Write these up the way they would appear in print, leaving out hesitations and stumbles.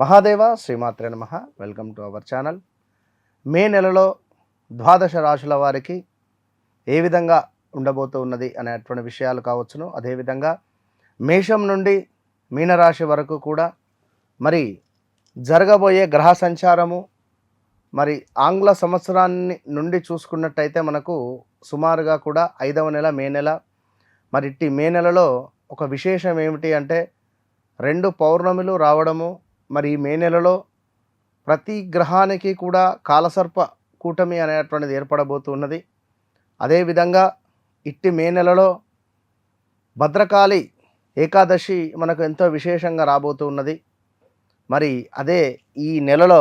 మహాదేవ శ్రీమాత్రే నమః. Welcome to our channel. May నెలలో ద్వాదశ రాశుల వారికి ఏ విధంగా ఉండబోతూ ఉన్నది అనేటువంటి విషయాలు కావచ్చును. అదేవిధంగా మేషం నుండి మీనరాశి వరకు కూడా మరి జరగబోయే గ్రహ సంచారము మరి ఆంగ్ల సంవత్సరాన్ని నుండి చూసుకున్నట్టయితే మనకు సుమారుగా కూడా 5వ నెల మే నెల. మరి ఇట్టి మే నెలలో ఒక విశేషం ఏమిటి అంటే 2 పౌర్ణమిలు రావడము. మరి ఈ మే నెలలో ప్రతి గ్రహానికి కూడా కాలసర్ప కూటమి అనేటువంటిది ఏర్పడబోతున్నది. అదేవిధంగా ఇట్టి మే నెలలో భద్రకాళి ఏకాదశి మనకు ఎంతో విశేషంగా రాబోతూ ఉన్నది. మరి అదే ఈ నెలలో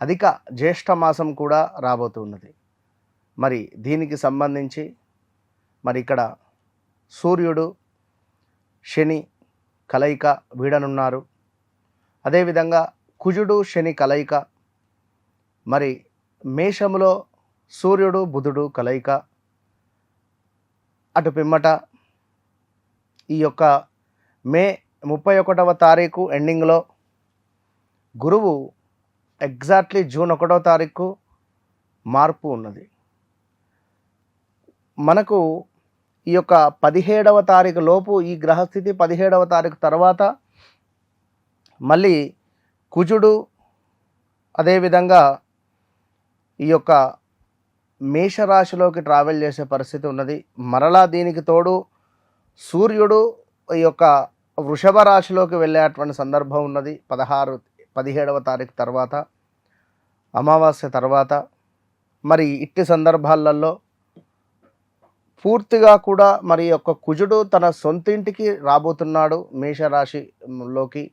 అధిక జ్యేష్ఠ మాసం కూడా రాబోతూ ఉన్నది. మరి దీనికి సంబంధించి మరి ఇక్కడ సూర్యుడు శని కలయిక వీడనున్నారు. అదేవిధంగా కుజుడు శని కలయిక, మరి మేషములో సూర్యుడు బుధుడు కలయిక, అటు పిమ్మట ఈ యొక్క మే 31వ తారీఖు ఎండింగ్లో గురువు ఎగ్జాక్ట్లీ జూన్ 1వ తారీఖు మార్పు ఉన్నది. మనకు ఈ యొక్క 17వ తారీఖు లోపు ఈ గ్రహస్థితి, 17వ తారీఖు తర్వాత మళ్ళీ కుజుడు అదేవిధంగా ఈ యొక్క మేషరాశిలోకి ట్రావెల్ చేసే పరిస్థితి ఉన్నది. మరలా దీనికి తోడు సూర్యుడు ఈ యొక్క వృషభ రాశిలోకి వెళ్ళేటువంటి సందర్భం ఉన్నది 17వ తారీఖు తర్వాత, అమావాస్య తర్వాత. మరి ఇట్టి సందర్భాలలో పూర్తిగా కూడా మరి యొక్క కుజుడు తన సొంతింటికి రాబోతున్నాడు మేషరాశిలోకి.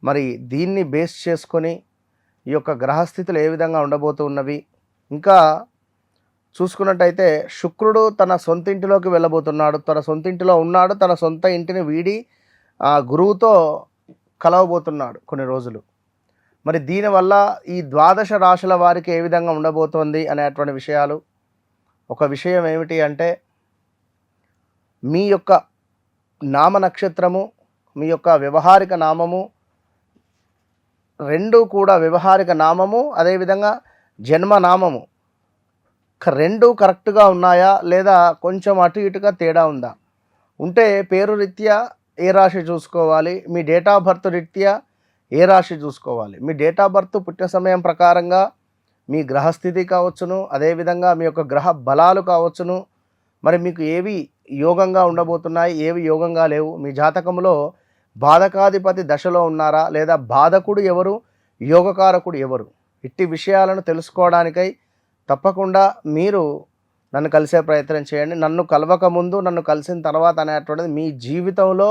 మరి దీన్ని బేస్ చేసుకొని ఈ యొక్క గ్రహస్థితులు ఏ విధంగా ఉండబోతూ ఉన్నవి, ఇంకా చూసుకున్నట్టయితే శుక్రుడు తన సొంతింటిలోకి వెళ్ళబోతున్నాడు. తన సొంతింటిలో ఉన్నాడు, తన సొంత ఇంటిని వీడి గురువుతో కలవబోతున్నాడు కొన్ని రోజులు. మరి దీనివల్ల ఈ ద్వాదశ రాశుల వారికి ఏ విధంగా ఉండబోతోంది అనేటువంటి విషయాలు. ఒక విషయం ఏమిటి అంటే మీ యొక్క నామ నక్షత్రము, మీ యొక్క వ్యవహారిక నామము రెండు కూడా, వ్యవహారిక నామము అదేవిధంగా జన్మనామము రెండు కరెక్ట్గా ఉన్నాయా లేదా కొంచెం అటు ఇటుగా తేడా ఉందా, ఉంటే పేరు రీత్యా ఏ రాశి చూసుకోవాలి, మీ డేట్ ఆఫ్ బర్త్ రీత్యా ఏ రాశి చూసుకోవాలి. మీ డేట్ ఆఫ్ బర్త్ పుట్టిన సమయం ప్రకారంగా మీ గ్రహస్థితి కావచ్చును, అదేవిధంగా మీ యొక్క గ్రహ బలాలు కావచ్చును. మరి మీకు ఏవి యోగంగా ఉండబోతున్నాయి, ఏవి యోగంగా లేవు, మీ జాతకంలో బాధకాధిపతి దశలో ఉన్నారా లేదా బాధకుడు ఎవరు, యోగకారకుడు ఎవరు, ఇట్టి విషయాలను తెలుసుకోవడానికై తప్పకుండా మీరు నన్ను కలిసే ప్రయత్నం చేయండి. నన్ను కలవక ముందు, నన్ను కలిసిన తర్వాత అనేటువంటిది మీ జీవితంలో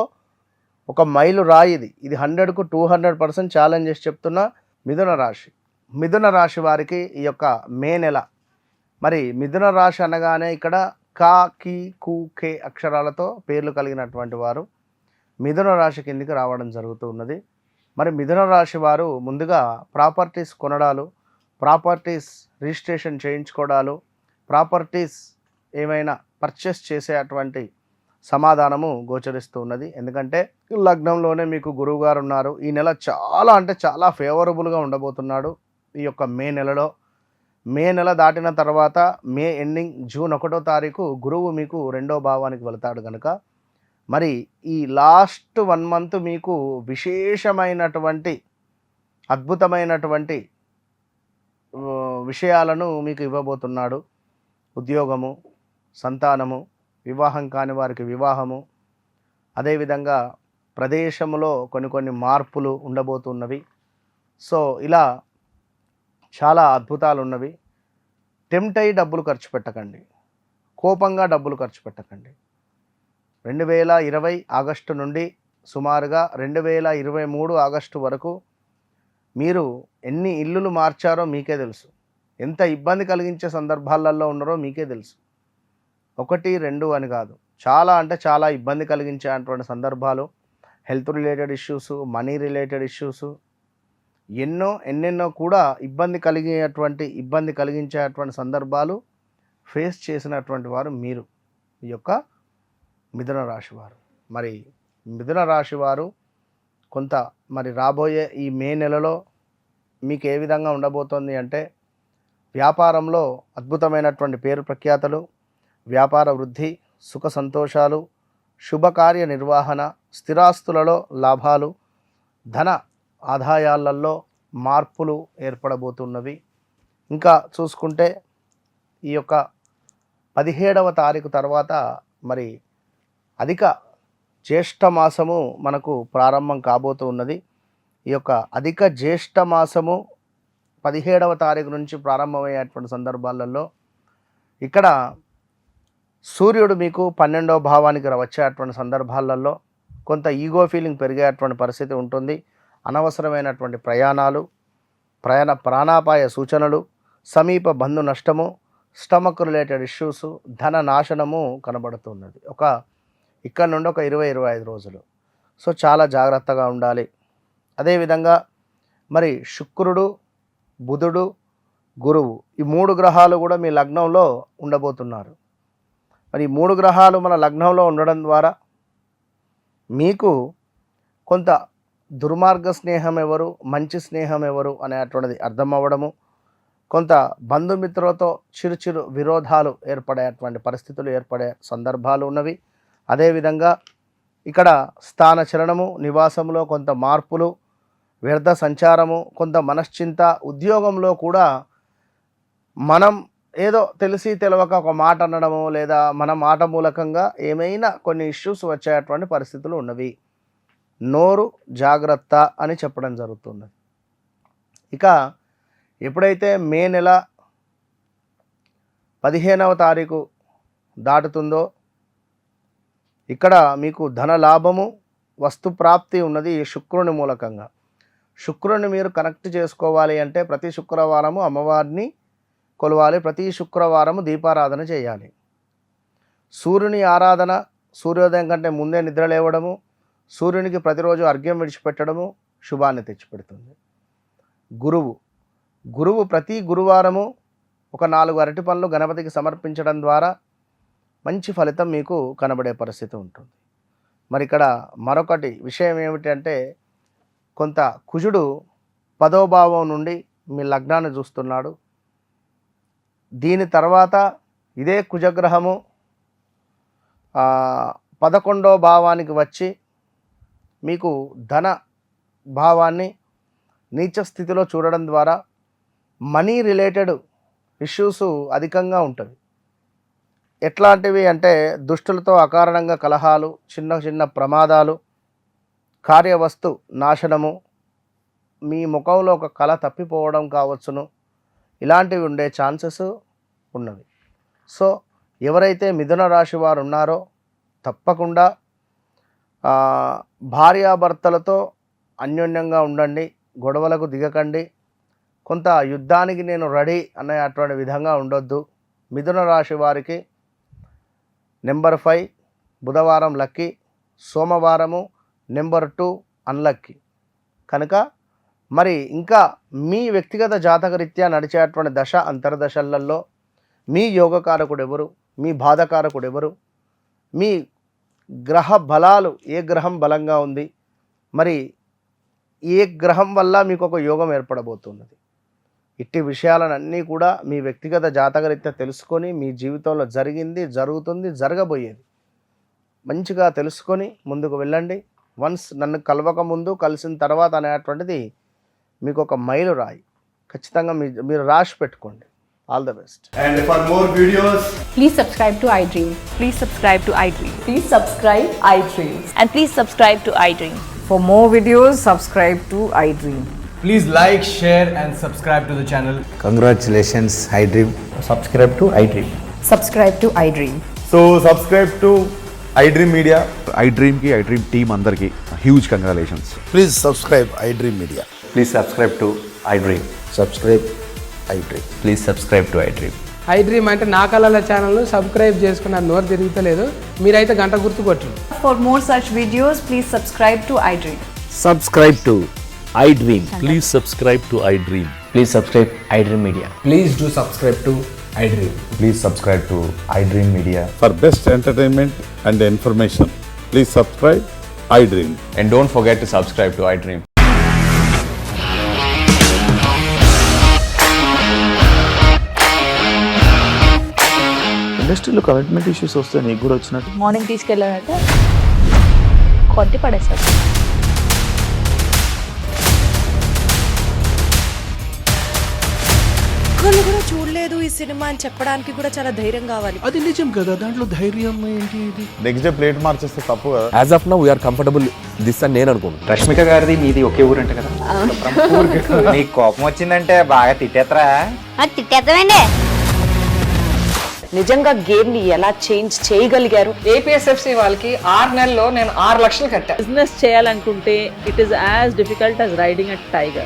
ఒక మైలు రాయిది. ఇది 100కు 200% ఛాలెంజ్ చేసి చెప్తున్నా. మిథున రాశి వారికి ఈ యొక్క మే నెల, మరి మిథున రాశి అనగానే ఇక్కడ కా కి కు కే అక్షరాలతో పేర్లు కలిగినటువంటి వారు మిథున రాశి కిందికి రావడం జరుగుతూ ఉన్నది. మరి మిథున రాశి వారు ముందుగా ప్రాపర్టీస్ కొనడాలు, ప్రాపర్టీస్ రిజిస్ట్రేషన్ చేయించుకోవడాలు, ప్రాపర్టీస్ ఏమైనా పర్చేస్ చేసేటువంటి సమాధానము గోచరిస్తూ ఉన్నది. ఎందుకంటే లగ్నంలోనే మీకు గురువు గారు ఉన్నారు. ఈ నెల చాలా అంటే చాలా ఫేవరబుల్గా ఉండబోతున్నాడు. ఈ యొక్క మే నెలలో, మే నెల దాటిన తర్వాత మే ఎండింగ్ జూన్ 1వ తారీఖు గురువు మీకు 2వ భావానికి వెళతాడు కనుక మరి ఈ లాస్ట్ 1 మంత్ మీకు విశేషమైనటువంటి అద్భుతమైనటువంటి విషయాలను మీకు ఇవ్వబోతున్నాడు. ఉద్యోగము, సంతానము, వివాహం కాని వారికి వివాహము, అదేవిధంగా ప్రదేశంలో కొన్ని మార్పులు ఉండబోతున్నవి. సో ఇలా చాలా అద్భుతాలు ఉన్నవి. టెంప్ట్ అయ్యి డబ్బులు ఖర్చు పెట్టకండి, కోపంగా డబ్బులు ఖర్చు పెట్టకండి. 2020 ఆగస్టు నుండి సుమారుగా 2023 ఆగస్టు వరకు మీరు ఎన్ని ఇల్లులు మార్చారో మీకే తెలుసు, ఎంత ఇబ్బంది కలిగించే సందర్భాలలో ఉన్నారో మీకే తెలుసు. 1, 2 అని కాదు, చాలా అంటే చాలా ఇబ్బంది కలిగించేటువంటి సందర్భాలు, health related issues, money related issues, ఎన్నెన్నో కూడా ఇబ్బంది కలిగించేటువంటి సందర్భాలు ఫేస్ చేసినటువంటి వారు మీరు, ఈ యొక్క మిథున రాశి వారు. మరి మిథున రాశి వారు కొంత మరి రాబోయే ఈ మే నెలలో మీకు ఏ విధంగా ఉండబోతోంది అంటే వ్యాపారంలో అద్భుతమైనటువంటి పేరు ప్రఖ్యాతలు, వ్యాపార వృద్ధి, సుఖ సంతోషాలు, శుభకార్య నిర్వహణ, స్థిరాస్తులలో లాభాలు, ధన ఆదాయాలలో మార్పులు ఏర్పడబోతున్నవి. ఇంకా చూసుకుంటే ఈ యొక్క 17వ తారీఖు తర్వాత మరి అధిక జ్యేష్ఠ మాసము మనకు ప్రారంభం కాబోతూ ఉన్నది. ఈ యొక్క అధిక జ్యేష్ఠ మాసము 17వ తారీఖు నుంచి ప్రారంభమయ్యేటువంటి సందర్భాలలో ఇక్కడ సూర్యుడు మీకు 12వ భావానికి వచ్చేటువంటి సందర్భాలలో కొంత ఈగో ఫీలింగ్ పెరిగేటువంటి పరిస్థితి ఉంటుంది. అనవసరమైనటువంటి ప్రయాణాలు, ప్రాణాపాయ సూచనలు, సమీప బంధు నష్టము, స్టమక్ రిలేటెడ్ ఇష్యూస్, ధన నాశనము కనబడుతున్నది. ఇక్కడ నుండి ఒక 20-25 రోజులు. సో చాలా జాగ్రత్తగా ఉండాలి. అదేవిధంగా మరి శుక్రుడు, బుధుడు, గురువు ఈ 3 గ్రహాలు కూడా మీ లగ్నంలో ఉండబోతున్నారు. మరి 3 గ్రహాలు మన లగ్నంలో ఉండడం ద్వారా మీకు కొంత దుర్మార్గ స్నేహం ఎవరు, మంచి స్నేహం ఎవరు అనేటువంటిది అర్థం అవ్వడము, కొంత బంధుమిత్రులతో చిరు విరోధాలు ఏర్పడేటువంటి పరిస్థితులు ఏర్పడే సందర్భాలు ఉన్నవి. అదేవిధంగా ఇక్కడ స్థాన చలనము, నివాసంలో కొంత మార్పులు, వ్యర్థ సంచారము, కొంత మనశ్చింత, ఉద్యోగంలో కూడా మనం ఏదో తెలిసి తెలవక ఒక మాట అనడము లేదా మన మాట మూలకంగా ఏమైనా కొన్ని ఇష్యూస్ వచ్చేటువంటి పరిస్థితులు ఉన్నవి. నోరు జాగ్రత్త అని చెప్పడం జరుగుతున్నది. ఇక ఎప్పుడైతే మే నెల 15వ తారీఖు దాటుతుందో ఇక్కడ మీకు ధన లాభము, వస్తు ప్రాప్తి ఉన్నది ఈ శుక్రుని మూలకంగా. శుక్రుని మీరు కనెక్ట్ చేసుకోవాలి అంటే ప్రతి శుక్రవారము అమ్మవారిని కొలవాలి, ప్రతి శుక్రవారము దీపారాధన చేయాలి. సూర్యుని ఆరాధన, సూర్యోదయం కంటే ముందే నిద్ర లేవడము, సూర్యునికి ప్రతిరోజు అర్ఘ్యం విడిచిపెట్టడము శుభాన్ని తెచ్చిపెడుతుంది. గురువు ప్రతి గురువారము ఒక 4 అరటి పండ్లు గణపతికి సమర్పించడం ద్వారా మంచి ఫలితం మీకు కనబడే పరిస్థితి ఉంటుంది. మరి ఇక్కడ మరొకటి విషయం ఏమిటంటే కొంత కుజుడు 10వ భావం నుండి మీ లగ్నాన్ని చూస్తున్నాడు. దీని తర్వాత ఇదే కుజగ్రహము 11వ భావానికి వచ్చి మీకు ధన భావాన్ని నీచ స్థితిలో చూడడం ద్వారా మనీ రిలేటెడ్ ఇష్యూస్ అధికంగా ఉంటుంది. ఎట్లాంటివి అంటే దుష్టులతో అకారణంగా కలహాలు, చిన్న ప్రమాదాలు, కార్యవస్తు నాశనము, మీ ముఖంలో ఒక కళ తప్పిపోవడం కావచ్చును, ఇలాంటివి ఉండే ఛాన్సెస్ ఉన్నవి. సో ఎవరైతే మిథున రాశి వారు ఉన్నారో తప్పకుండా భార్యాభర్తలతో అన్యోన్యంగా ఉండండి, గొడవలకు దిగకండి. కొంత యుద్ధానికి నేను రెడీ అనే అటువంటి విధంగా ఉండొద్దు. మిథున రాశి వారికి నెంబర్ 5 బుధవారం లక్కీ, సోమవారము నెంబర్ 2 అన్లక్కీ. కనుక మరి ఇంకా మీ వ్యక్తిగత జాతకరీత్యా నడిచేటువంటి దశ అంతర్దశలలో మీ యోగకారకుడు ఎవరు, మీ బాధకారకుడు ఎవరు, మీ గ్రహ బలాలు ఏ గ్రహం బలంగా ఉంది, మరి ఏ గ్రహం వల్ల మీకు ఒక యోగం ఏర్పడబోతున్నది, ఇట్టి విషయాలన్నీ కూడా మీ వ్యక్తిగత జాతకరీత్యా తెలుసుకొని మీ జీవితంలో జరిగింది, జరుగుతుంది, జరగబోయేది మంచిగా తెలుసుకొని ముందుకు వెళ్ళండి. వన్స్ నన్ను కలవక ముందు కలిసిన తర్వాత అనేటువంటిది మీకు ఒక మైలు రాయి, ఖచ్చితంగా మీరు రాసి పెట్టుకోండి. All the best. And for more videos, please subscribe to iDream. Please subscribe to iDream. Please subscribe iDream. And please subscribe to iDream. For more videos, subscribe to iDream. please like, share and subscribe to the channel. Congratulations, iDream. Subscribe to iDream. Subscribe to iDream. So subscribe to iDream Media. iDream की iDream team अंदर की huge congratulations. Please subscribe iDream Media. Please subscribe to iDream. Subscribe iDream. Please subscribe to iDream. iDream అంటే నా కళల ఛానల్ను subscribe చేసుకున్న నోరు తిరుగుతలేదు, మీరైతే గంట గుర్తు కొట్టండి. For more such videos, please subscribe to iDream. Subscribe to iDream. Please subscribe to iDream. Please subscribe iDream Media. Please do subscribe to iDream. Please subscribe to iDream Media. For best entertainment and information, please subscribe iDream. And don't forget to subscribe to iDream. ఇండస్ట్రీలో commitment issues వస్తే నీకు కూడా వచ్చినట్టు morning తీసుకెళ్ళాడంటే కొట్టి పడేస్తాడు. ఒక్కళ్ళు కూడా చూడలేదు ఈ సినిమా అని చెప్పడానికి కూడా చాలా ధైర్యం కావాలి. అది నిజం కదా, దాంట్లో ధైర్యం ఏంటి ఇది? నెక్స్ట్ డే ప్లేట్ మార్చేస్తే తప్పు కదా. As of now we are comfortable this అని నేను అనుకుంటున్నాను. రష్మిక గారిది మీది ఒకే ఊరంట కదా? నీకు కోపం వచ్చిందంటే బాగా తిట్టేత్తరా? తిట్టేద్దామండి. నిజంగా గేమ్ ని ఎలా చేంజ్ చేయగలిగారు? ఏపీఎస్ఎఫ్సి వాళ్ళకి 6 నెలల్లో నేను 6 లక్షలు కట్టా. బిజినెస్ చేయాలనుకుంటే it is as difficult as riding a tiger.